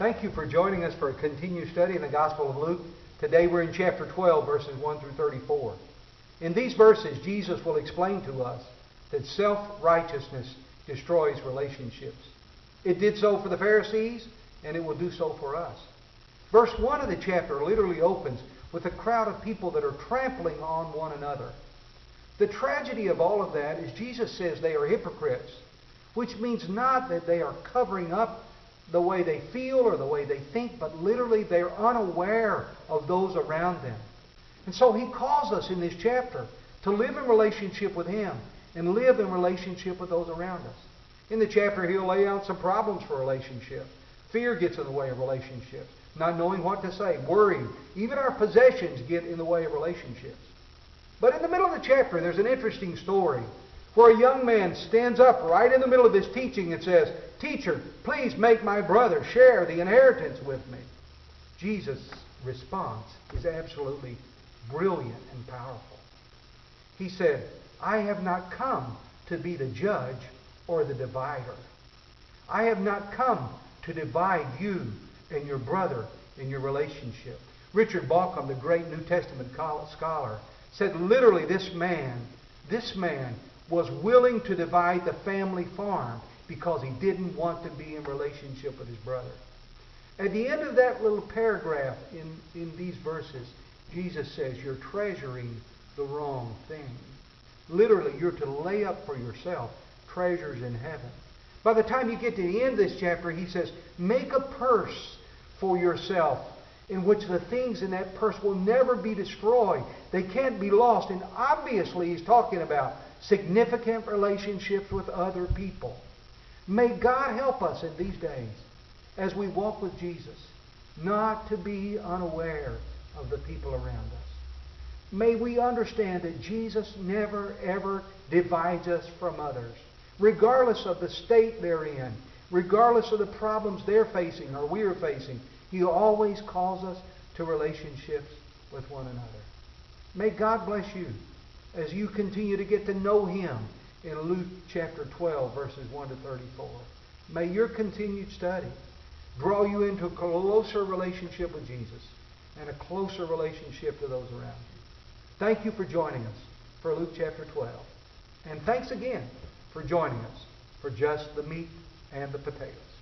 Thank you for joining us for a continued study in the Gospel of Luke. Today we're in chapter 12, verses 1 through 34. In these verses, Jesus will explain to us that self-righteousness destroys relationships. It did so for the Pharisees, and it will do so for us. Verse 1 of the chapter literally opens with a crowd of people that are trampling on one another. The tragedy of all of that is Jesus says they are hypocrites, which means not that they are covering up the way they feel or the way they think, but literally they're unaware of those around them. And so he calls us in this chapter to live in relationship with Him and live in relationship with those around us. In the chapter, he'll lay out some problems for relationships. Fear gets in the way of relationships. Not knowing what to say, worrying. Even our possessions get in the way of relationships. But in the middle of the chapter, there's an interesting story where a young man stands up right in the middle of this teaching and says, "Teacher, please make my brother share the inheritance with me." Jesus' response is absolutely brilliant and powerful. He said, "I have not come to be the judge or the divider. I have not come to divide you and your brother in your relationship." Richard Bauckham, the great New Testament scholar, said literally this man was willing to divide the family farm because he didn't want to be in relationship with his brother. At the end of that little paragraph in these verses, Jesus says you're treasuring the wrong thing. Literally, you're to lay up for yourself treasures in heaven. By the time you get to the end of this chapter, he says, make a purse for yourself in which the things in that purse will never be destroyed. They can't be lost. And obviously, he's talking about significant relationships with other people. May God help us in these days as we walk with Jesus not to be unaware of the people around us. May we understand that Jesus never ever divides us from others, regardless of the state they're in, regardless of the problems they're facing or we are facing. He always calls us to relationships with one another. May God bless you as you continue to get to know Him in Luke chapter 12, verses 1 to 34. May your continued study draw you into a closer relationship with Jesus and a closer relationship to those around you. Thank you for joining us for Luke chapter 12. And thanks again for joining us for just the meat and the potatoes.